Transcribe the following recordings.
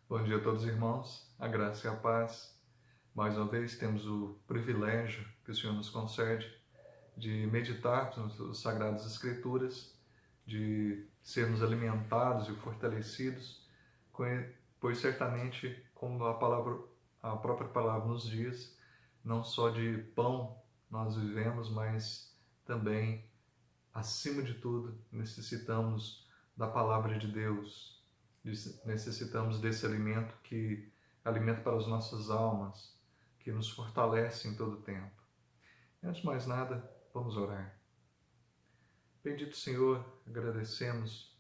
Bom dia a todos os irmãos, a graça e a paz. Mais uma vez temos o privilégio que o Senhor nos concede de meditarmos nas Sagradas Escrituras, de sermos alimentados e fortalecidos, pois certamente, como a própria palavra nos diz, não só de pão nós vivemos, mas também, acima de tudo, necessitamos da palavra de Deus. Necessitamos desse alimento alimento para as nossas almas, que nos fortalece em todo o tempo. E antes de mais nada, vamos orar. Bendito Senhor, agradecemos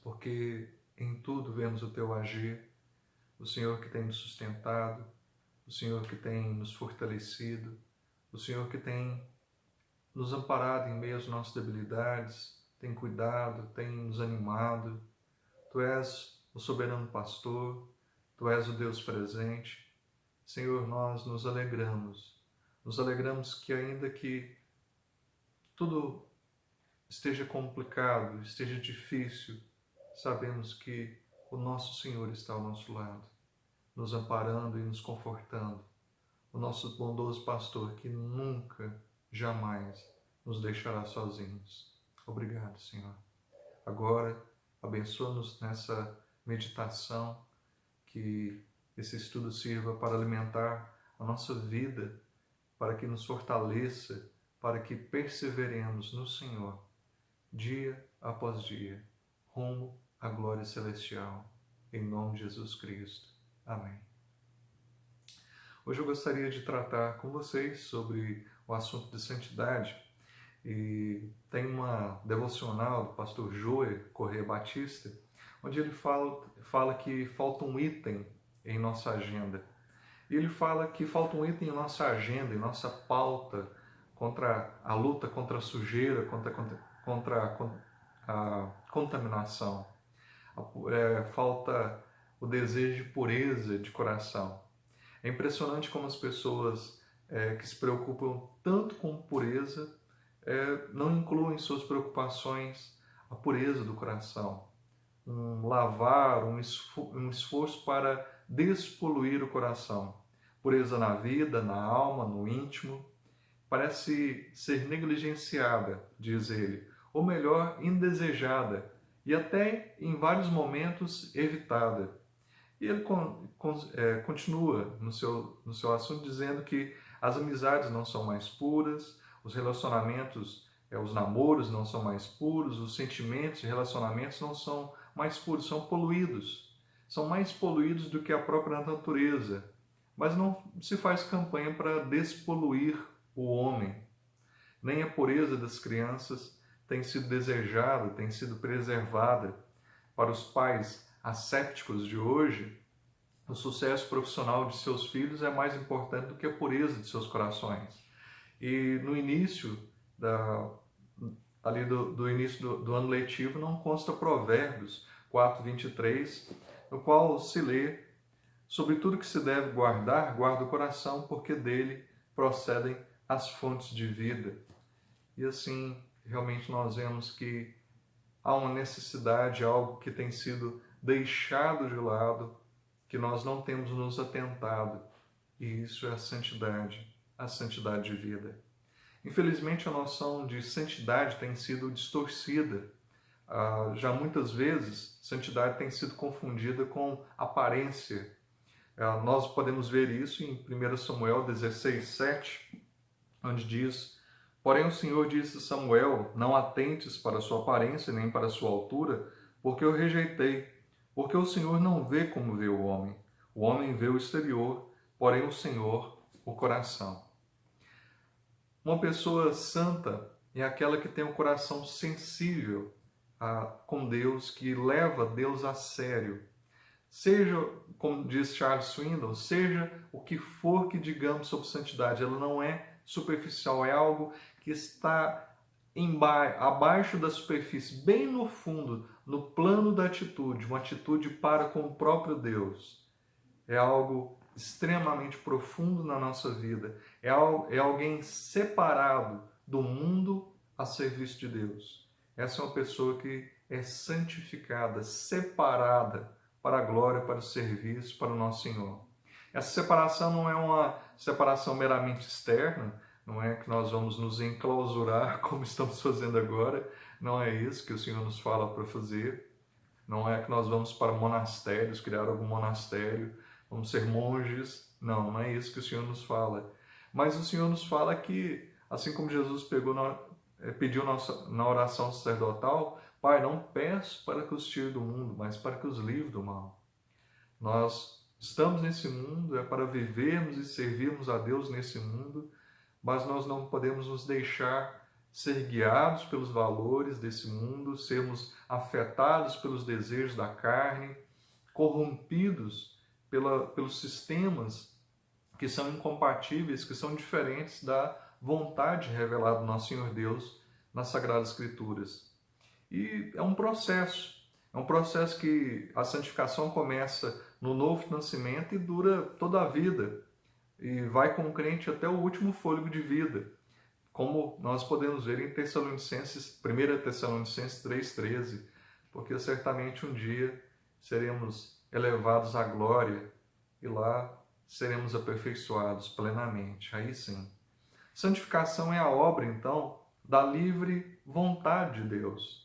porque em tudo vemos o Teu agir, o Senhor que tem nos sustentado, o Senhor que tem nos fortalecido, o Senhor que tem nos amparado em meio às nossas debilidades, tem cuidado, tem nos animado. Tu és o soberano pastor, Tu és o Deus presente. Senhor, nós nos alegramos que ainda que tudo esteja complicado, esteja difícil, sabemos que o nosso Senhor está ao nosso lado, nos amparando e nos confortando. O nosso bondoso pastor que nunca, jamais nos deixará sozinhos. Obrigado, Senhor. Agora, abençoa-nos nessa meditação, que esse estudo sirva para alimentar a nossa vida, para que nos fortaleça, para que perseveremos no Senhor, dia após dia, rumo à glória celestial. Em nome de Jesus Cristo. Amém. Hoje eu gostaria de tratar com vocês sobre o assunto de santidade. E tem uma devocional do pastor Joe Corrêa Batista, onde ele fala que falta um item em nossa agenda. E ele fala que falta um item em nossa agenda, em nossa pauta, contra a luta contra a sujeira, contra a contaminação. Falta o desejo de pureza de coração. É impressionante como as pessoas que se preocupam tanto com pureza não incluem em suas preocupações a pureza do coração, um lavar, um esforço para despoluir o coração. Pureza na vida, na alma, no íntimo, parece ser negligenciada, diz ele, ou melhor, indesejada, e até em vários momentos evitada. E ele continua no seu assunto dizendo que as amizades não são mais puras, os relacionamentos, os namoros não são mais puros, os sentimentos e relacionamentos não são mais puros, são poluídos. São mais poluídos do que a própria natureza. Mas não se faz campanha para despoluir o homem. Nem a pureza das crianças tem sido desejada, tem sido preservada. Para os pais assépticos de hoje, o sucesso profissional de seus filhos é mais importante do que a pureza de seus corações. E no início do início do ano letivo não consta Provérbios 4:23, no qual se lê: sobre tudo que se deve guardar, guarda o coração, porque dele procedem as fontes de vida. E assim, realmente nós vemos que há uma necessidade, algo que tem sido deixado de lado, que nós não temos nos atentado, e isso é a santidade de vida. Infelizmente, a noção de santidade tem sido distorcida. Já muitas vezes, santidade tem sido confundida com aparência. Nós podemos ver isso em 1 Samuel 16:7, onde diz: porém o Senhor disse a Samuel, não atentes para a sua aparência nem para a sua altura, porque eu rejeitei. Porque o Senhor não vê como vê o homem. O homem vê o exterior, porém o Senhor o coração. Uma pessoa santa é aquela que tem um coração sensível com Deus, que leva Deus a sério. Seja, como diz Charles Swindoll, seja o que for que digamos sobre santidade, ela não é superficial, é algo que está abaixo da superfície, bem no fundo, no plano da atitude, uma atitude para com o próprio Deus. É algo extremamente profundo na nossa vida. É alguém separado do mundo a serviço de Deus. Essa é uma pessoa que é santificada, separada para a glória, para o serviço, para o nosso Senhor. Essa separação não é uma separação meramente externa, não é que nós vamos nos enclausurar como estamos fazendo agora, não é isso que o Senhor nos fala para fazer, não é que nós vamos para monastérios, criar algum monastério, vamos ser monges, não é isso que o Senhor nos fala. Mas o Senhor nos fala que, assim como Jesus pediu na oração sacerdotal, Pai, não peço para que os tire do mundo, mas para que os livre do mal. Nós estamos nesse mundo, é para vivermos e servirmos a Deus nesse mundo, mas nós não podemos nos deixar ser guiados pelos valores desse mundo, sermos afetados pelos desejos da carne, corrompidos pelos sistemas que são incompatíveis, que são diferentes da vontade revelada do nosso Senhor Deus nas Sagradas Escrituras. E é um processo que a santificação começa no novo nascimento e dura toda a vida, e vai com o crente até o último fôlego de vida, como nós podemos ver em 1 Tessalonicenses 3,13, porque certamente um dia seremos elevados à glória e lá seremos aperfeiçoados plenamente, aí sim. Santificação é a obra, então, da livre vontade de Deus.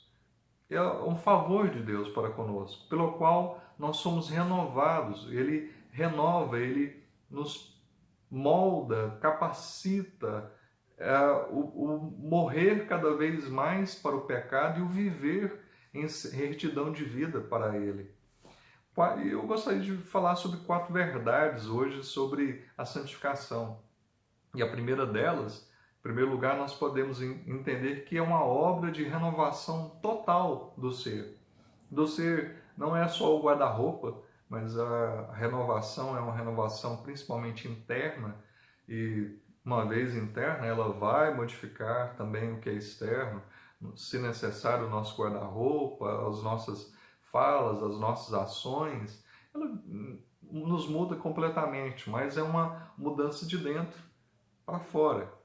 É um favor de Deus para conosco, pelo qual nós somos renovados. Ele renova, Ele nos molda, capacita o morrer cada vez mais para o pecado e o viver em retidão de vida para Ele. Eu gostaria de falar sobre 4 verdades hoje sobre a santificação. E a primeira delas, em primeiro lugar, nós podemos entender que é uma obra de renovação total do ser. Do ser não é só o guarda-roupa, mas a renovação é uma renovação principalmente interna, e uma vez interna ela vai modificar também o que é externo, se necessário o nosso guarda-roupa, as nossas falas, as nossas ações, ela nos muda completamente, mas é uma mudança de dentro para fora.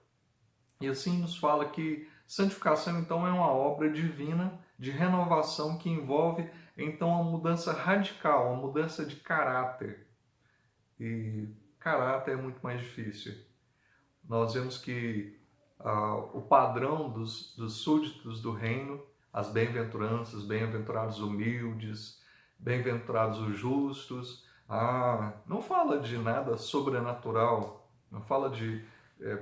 E assim nos fala que santificação então é uma obra divina de renovação que envolve então uma mudança radical, uma mudança de caráter. E caráter é muito mais difícil. Nós vemos que o padrão dos súditos do reino, as bem-aventuranças, bem-aventurados humildes, bem-aventurados os justos, não fala de nada sobrenatural, não fala de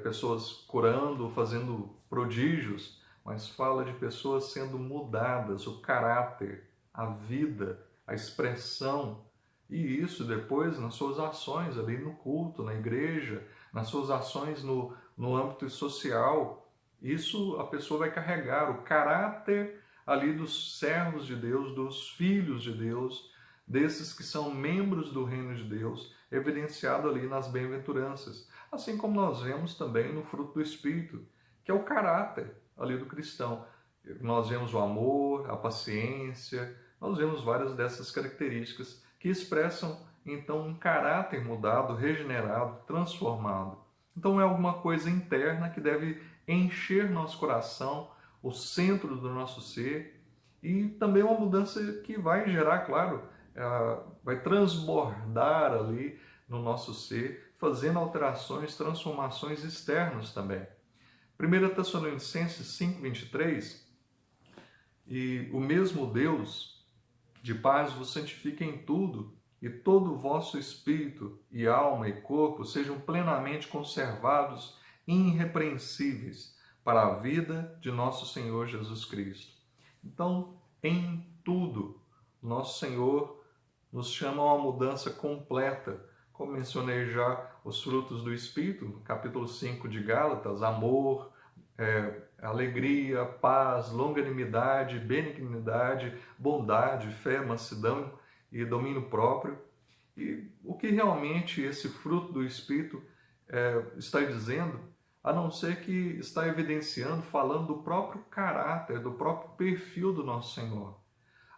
pessoas curando, fazendo prodígios, mas fala de pessoas sendo mudadas, o caráter, a vida, a expressão, e isso depois nas suas ações ali no culto, na igreja, nas suas ações no âmbito social. Isso a pessoa vai carregar, o caráter ali dos servos de Deus, dos filhos de Deus, desses que são membros do reino de Deus, evidenciado ali nas bem-aventuranças. Assim como nós vemos também no fruto do Espírito, que é o caráter ali do cristão. Nós vemos o amor, a paciência, nós vemos várias dessas características que expressam então um caráter mudado, regenerado, transformado. Então é alguma coisa interna que deve encher nosso coração, o centro do nosso ser, e também uma mudança que vai gerar, claro, vai transbordar ali no nosso ser, fazendo alterações, transformações externas também. 1 Tessalonicenses 5:23, e o mesmo Deus de paz vos santifique em tudo, e todo o vosso espírito e alma e corpo sejam plenamente conservados e irrepreensíveis para a vida de nosso Senhor Jesus Cristo. Então, em tudo, nosso Senhor nos chama a uma mudança completa. Como mencionei já, os frutos do Espírito, no capítulo 5 de Gálatas: amor, alegria, paz, longanimidade, benignidade, bondade, fé, mansidão e domínio próprio. E o que realmente esse fruto do Espírito está dizendo, a não ser que está evidenciando, falando do próprio caráter, do próprio perfil do nosso Senhor.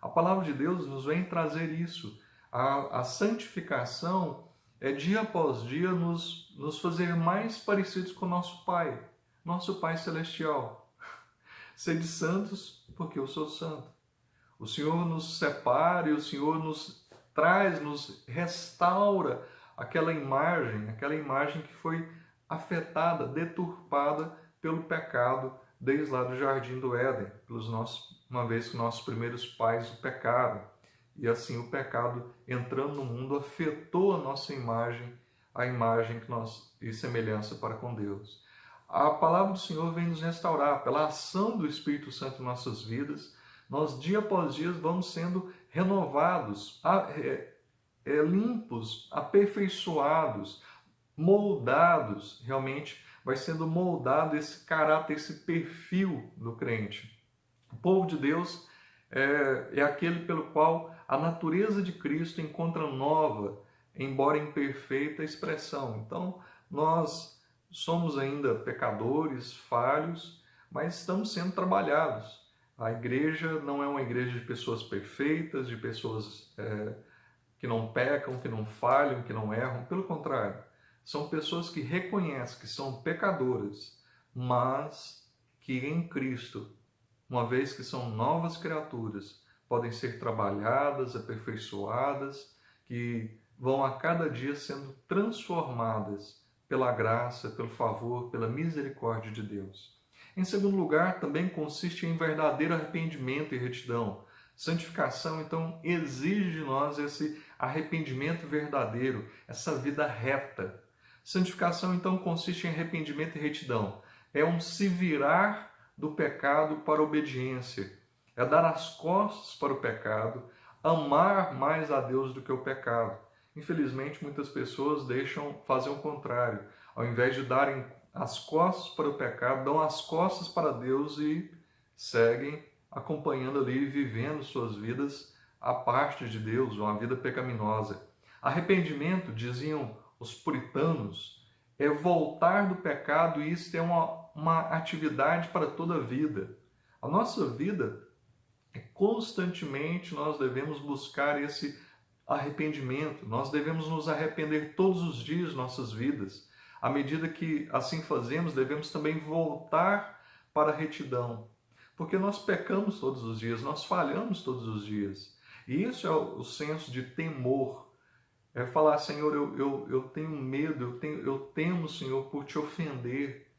A palavra de Deus nos vem trazer isso. A santificação é dia após dia nos fazer mais parecidos com o nosso Pai Celestial. Sede santos, porque eu sou santo. O Senhor nos separa e o Senhor nos traz, nos restaura aquela imagem que foi afetada, deturpada pelo pecado desde lá do Jardim do Éden, uma vez que nossos primeiros pais o pecaram. E assim o pecado entrando no mundo afetou a nossa imagem, a imagem que nós e semelhança para com Deus. A palavra do Senhor vem nos restaurar pela ação do Espírito Santo em nossas vidas. Nós dia após dia vamos sendo renovados, limpos, aperfeiçoados, moldados. Realmente vai sendo moldado esse caráter, esse perfil do crente. O povo de Deus é aquele pelo qual a natureza de Cristo encontra nova, embora imperfeita, expressão. Então, nós somos ainda pecadores, falhos, mas estamos sendo trabalhados. A igreja não é uma igreja de pessoas perfeitas, de pessoas que não pecam, que não falham, que não erram. Pelo contrário, são pessoas que reconhecem que são pecadoras, mas que em Cristo, uma vez que são novas criaturas, podem ser trabalhadas, aperfeiçoadas, que vão a cada dia sendo transformadas pela graça, pelo favor, pela misericórdia de Deus. Em segundo lugar, também consiste em verdadeiro arrependimento e retidão. Santificação, então, exige de nós esse arrependimento verdadeiro, essa vida reta. Santificação, então, consiste em arrependimento e retidão. É um se virar do pecado para a obediência. É dar as costas para o pecado, amar mais a Deus do que o pecado. Infelizmente, muitas pessoas deixam fazer o contrário. Ao invés de darem as costas para o pecado, dão as costas para Deus e seguem acompanhando ali, vivendo suas vidas à parte de Deus, uma vida pecaminosa. Arrependimento, diziam os puritanos, é voltar do pecado, e isso é uma atividade para toda a vida. A nossa vida, constantemente nós devemos buscar esse arrependimento, nós devemos nos arrepender todos os dias de nossas vidas. À medida que assim fazemos, devemos também voltar para a retidão, porque nós pecamos todos os dias, nós falhamos todos os dias. E isso é o senso de temor. É falar, Senhor, eu tenho medo, eu temo, Senhor, por te ofender,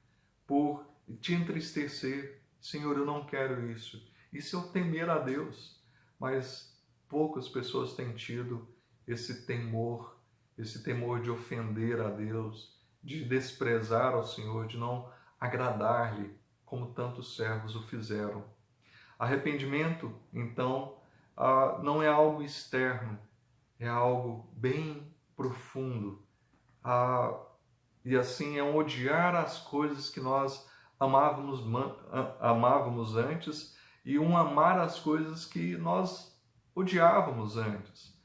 por te entristecer. Senhor, eu não quero isso. Isso é o temer a Deus. Mas poucas pessoas têm tido esse temor de ofender a Deus, de desprezar ao Senhor, de não agradar-lhe, como tantos servos o fizeram. Arrependimento, então, não é algo externo, é algo bem profundo. E assim é um odiar as coisas que nós amávamos antes e um amar as coisas que nós odiávamos antes.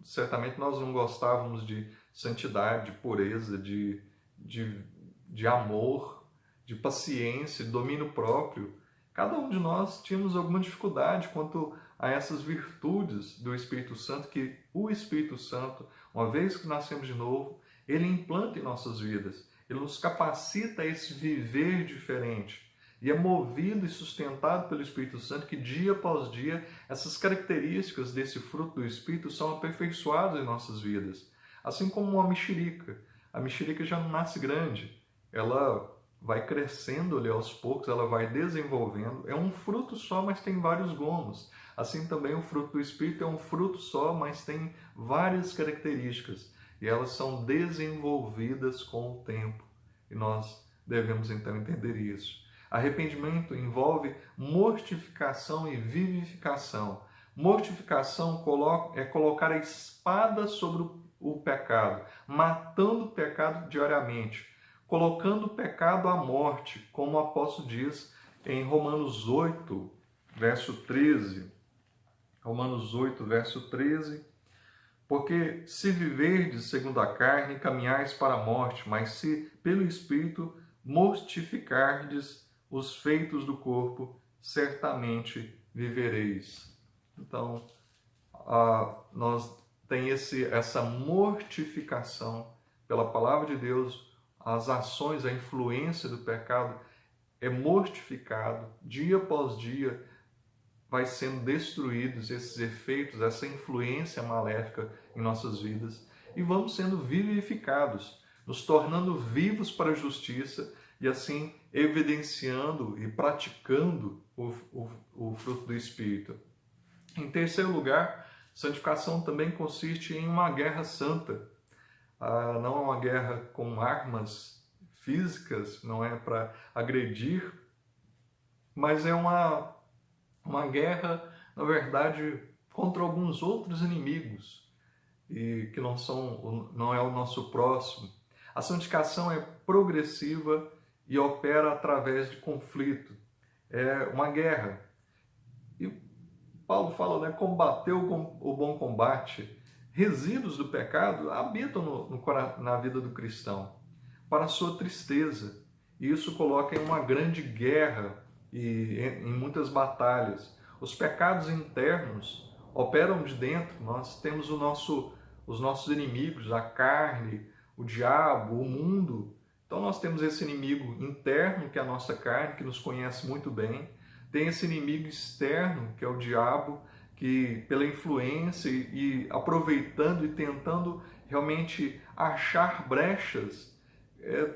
Certamente nós não gostávamos de santidade, de pureza, de amor, de paciência, de domínio próprio. Cada um de nós tínhamos alguma dificuldade quanto a essas virtudes do Espírito Santo, que o Espírito Santo, uma vez que nascemos de novo, ele implanta em nossas vidas. Ele nos capacita a esse viver diferente. E é movido e sustentado pelo Espírito Santo que dia após dia essas características desse fruto do Espírito são aperfeiçoadas em nossas vidas. Assim como uma mexerica. A mexerica já não nasce grande. Ela vai crescendo ali aos poucos, ela vai desenvolvendo. É um fruto só, mas tem vários gomos. Assim também o fruto do Espírito é um fruto só, mas tem várias características. E elas são desenvolvidas com o tempo. E nós devemos então entender isso. Arrependimento envolve mortificação e vivificação. Mortificação é colocar a espada sobre o pecado, matando o pecado diariamente, colocando o pecado à morte, como o apóstolo diz em Romanos 8, verso 13. Romanos 8, verso 13. Porque se viverdes segundo a carne, caminhais para a morte, mas se pelo Espírito mortificardes os feitos do corpo, certamente vivereis. Então, nós tem essa mortificação pela palavra de Deus, as ações, a influência do pecado é mortificado dia após dia, vai sendo destruídos esses efeitos, essa influência maléfica em nossas vidas e vamos sendo vivificados, nos tornando vivos para a justiça e assim evidenciando e praticando o fruto do Espírito. Em terceiro lugar, santificação também consiste em uma guerra santa. Não é uma guerra com armas físicas, não é para agredir, mas é uma guerra, na verdade, contra alguns outros inimigos, e que não é o nosso próximo. A santificação é progressiva e opera através de conflito. É uma guerra. E Paulo fala, né, combater o bom combate. Resíduos do pecado habitam na vida do cristão, para sua tristeza. E isso coloca em uma grande guerra e em muitas batalhas. Os pecados internos operam de dentro. Nós temos os nossos inimigos, a carne, o diabo, o mundo. Então nós temos esse inimigo interno, que é a nossa carne, que nos conhece muito bem. Tem esse inimigo externo, que é o diabo, que pela influência e aproveitando e tentando realmente achar brechas,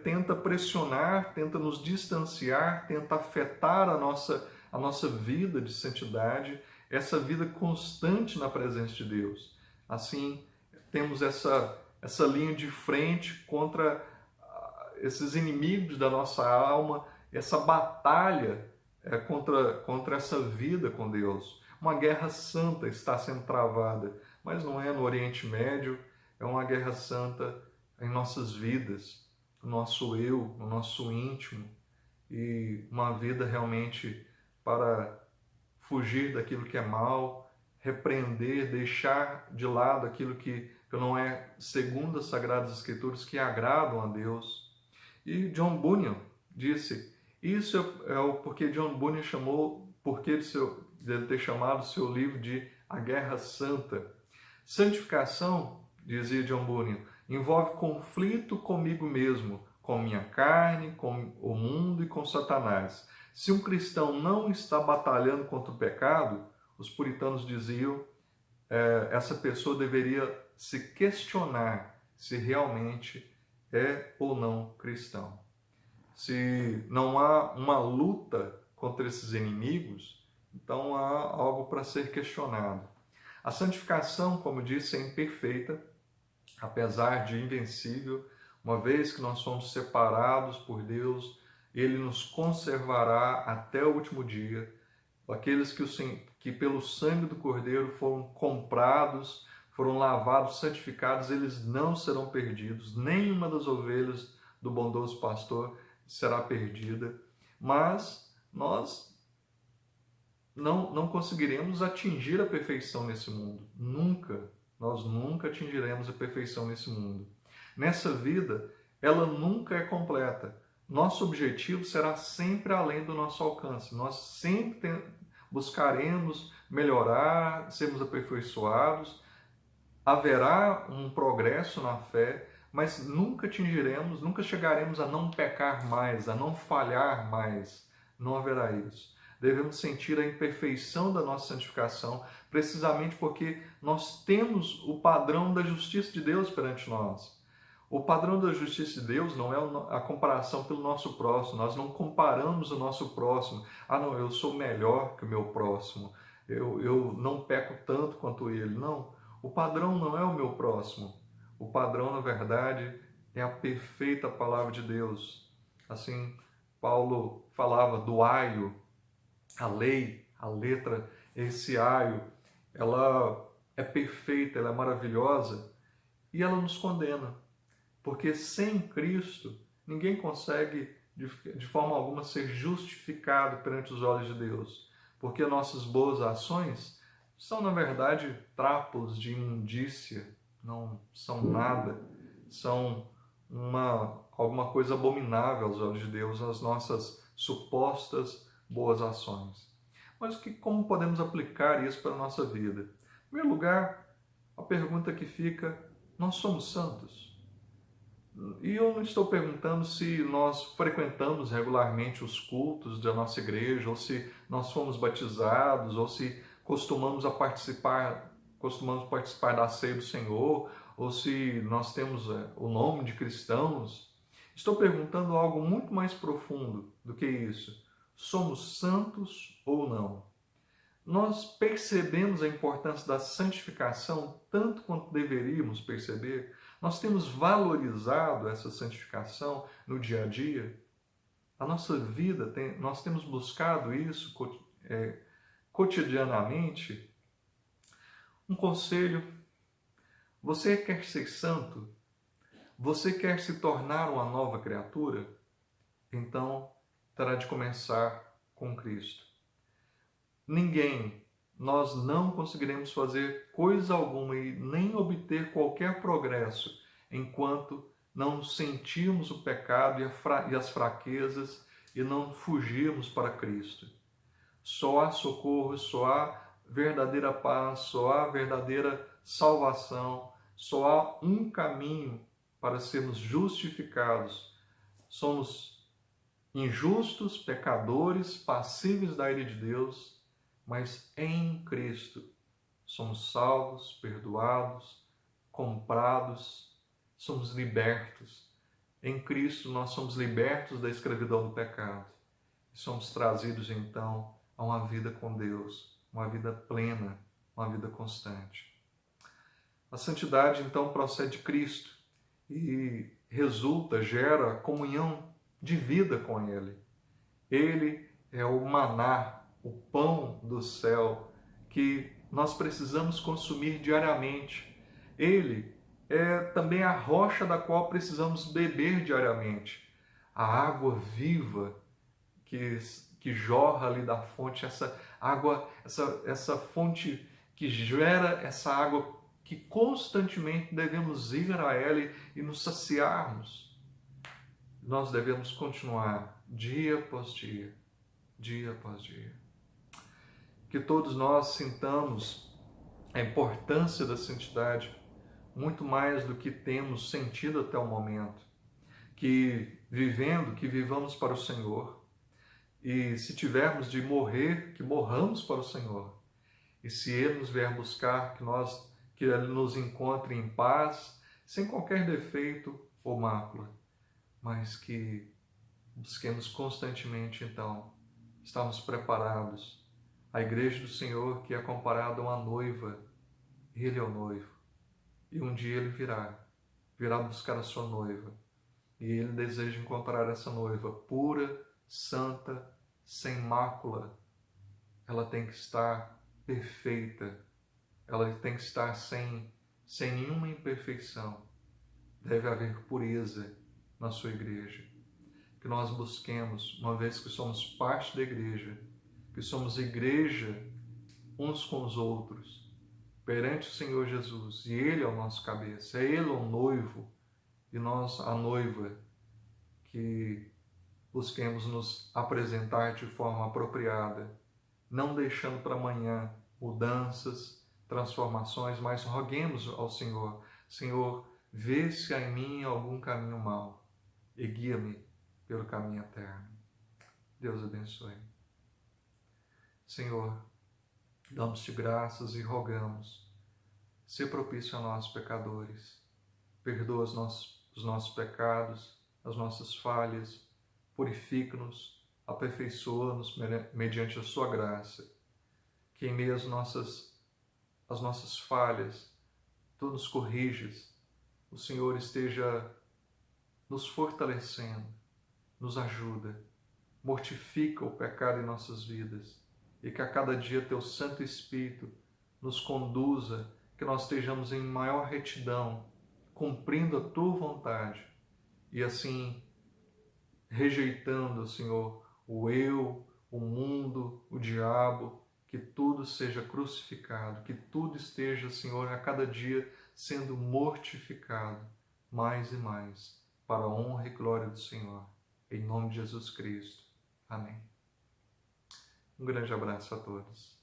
tenta pressionar, tenta nos distanciar, tenta afetar a nossa vida de santidade, essa vida constante na presença de Deus. Assim, temos essa linha de frente contra esses inimigos da nossa alma, essa batalha contra essa vida com Deus. Uma guerra santa está sendo travada, mas não é no Oriente Médio, é uma guerra santa em nossas vidas, no nosso eu, no nosso íntimo, e uma vida realmente para fugir daquilo que é mal, repreender, deixar de lado aquilo que não é segundo as Sagradas Escrituras, que agradam a Deus. E John Bunyan disse, isso é o porque John Bunyan chamou, porque dele ter chamado o seu livro de A Guerra Santa. Santificação, dizia John Bunyan, envolve conflito comigo mesmo, com minha carne, com o mundo e com Satanás. Se um cristão não está batalhando contra o pecado, os puritanos diziam, essa pessoa deveria se questionar se realmente é ou não cristão. Se não há uma luta contra esses inimigos, então há algo para ser questionado. A santificação, como disse, é imperfeita, apesar de invencível. Uma vez que nós somos separados por Deus, Ele nos conservará até o último dia. Aqueles que pelo sangue do Cordeiro foram comprados, foram lavados, santificados, eles não serão perdidos. Nenhuma das ovelhas do bondoso pastor será perdida. Mas nós não conseguiremos atingir a perfeição nesse mundo. Nunca. Nós nunca atingiremos a perfeição nesse mundo. Nessa vida, ela nunca é completa. Nosso objetivo será sempre além do nosso alcance. Nós sempre buscaremos melhorar, sermos aperfeiçoados. Haverá um progresso na fé, mas nunca atingiremos, nunca chegaremos a não pecar mais, a não falhar mais. Não haverá isso. Devemos sentir a imperfeição da nossa santificação, precisamente porque nós temos o padrão da justiça de Deus perante nós. O padrão da justiça de Deus não é a comparação pelo nosso próximo. Nós não comparamos o nosso próximo. Não, eu sou melhor que o meu próximo. Eu não peco tanto quanto ele. Não, o padrão não é o meu próximo. O padrão, na verdade, é a perfeita palavra de Deus. Assim, Paulo falava do aio, a lei, a letra, esse aio, ela é perfeita, ela é maravilhosa e ela nos condena. Porque sem Cristo, ninguém consegue de forma alguma ser justificado perante os olhos de Deus. Porque nossas boas ações são, na verdade, trapos de imundícia, não são nada, são alguma coisa abominável aos olhos de Deus, as nossas supostas boas ações. Mas como podemos aplicar isso para a nossa vida? Em primeiro lugar, a pergunta que fica, nós somos santos? E eu não estou perguntando se nós frequentamos regularmente os cultos da nossa igreja, ou se nós fomos batizados, ou se costumamos participar da ceia do Senhor, ou se nós temos o nome de cristãos. Estou perguntando algo muito mais profundo do que isso. Somos santos ou não? Nós percebemos a importância da santificação tanto quanto deveríamos perceber? Nós temos valorizado essa santificação no dia a dia? A nossa vida, nós temos buscado isso cotidianamente? Um conselho: você quer ser santo? Você quer se tornar uma nova criatura? Então, terá de começar com Cristo. Nós não conseguiremos fazer coisa alguma e nem obter qualquer progresso enquanto não sentirmos o pecado e as fraquezas e não fugirmos para Cristo. Só há socorro, só há verdadeira paz, só há verdadeira salvação, só há um caminho para sermos justificados. Somos injustos, pecadores, passíveis da ira de Deus, mas em Cristo somos salvos, perdoados, comprados, somos libertos. Em Cristo nós somos libertos da escravidão do pecado e somos trazidos então a uma vida com Deus, uma vida plena, uma vida constante. A santidade então procede de Cristo e gera comunhão de vida com Ele. Ele é o maná, o pão do céu que nós precisamos consumir diariamente. Ele é também a rocha da qual precisamos beber diariamente. A água viva que jorra ali da fonte, essa água, essa fonte que gera essa água que constantemente devemos ir a ela e nos saciarmos. Nós devemos continuar dia após dia, dia após dia. Que todos nós sintamos a importância da santidade muito mais do que temos sentido até o momento. Que vivamos para o Senhor. E se tivermos de morrer, que morramos para o Senhor. E se Ele nos vier buscar, que Ele nos encontre em paz, sem qualquer defeito ou mácula, mas que busquemos constantemente, então, estarmos preparados. A igreja do Senhor, que é comparada a uma noiva, Ele é o noivo. E um dia Ele virá buscar a sua noiva. E Ele deseja encontrar essa noiva pura, santa, sem mácula. Ela tem que estar perfeita. Ela tem que estar sem nenhuma imperfeição. Deve haver pureza na sua igreja. Que nós busquemos, uma vez que somos parte da igreja, que somos igreja uns com os outros, perante o Senhor Jesus, e Ele é o nosso cabeça, é Ele o noivo, e nós a noiva, que busquemos nos apresentar de forma apropriada, não deixando para amanhã mudanças, transformações, mas roguemos ao Senhor: Senhor, vê se há em mim algum caminho mau e guia-me pelo caminho eterno. Deus abençoe. Senhor, damos-te graças e rogamos, sê propício a nós, pecadores. Perdoa os nossos pecados, as nossas falhas, purifica-nos, aperfeiçoa-nos mediante a sua graça. Que em meio às nossas falhas, tu nos corriges, o Senhor esteja nos fortalecendo, nos ajuda, mortifica o pecado em nossas vidas e que a cada dia teu Santo Espírito nos conduza, que nós estejamos em maior retidão, cumprindo a tua vontade e assim rejeitando, Senhor, o eu, o mundo, o diabo, que tudo seja crucificado, que tudo esteja, Senhor, a cada dia sendo mortificado mais e mais, para a honra e glória do Senhor. Em nome de Jesus Cristo. Amém. Um grande abraço a todos.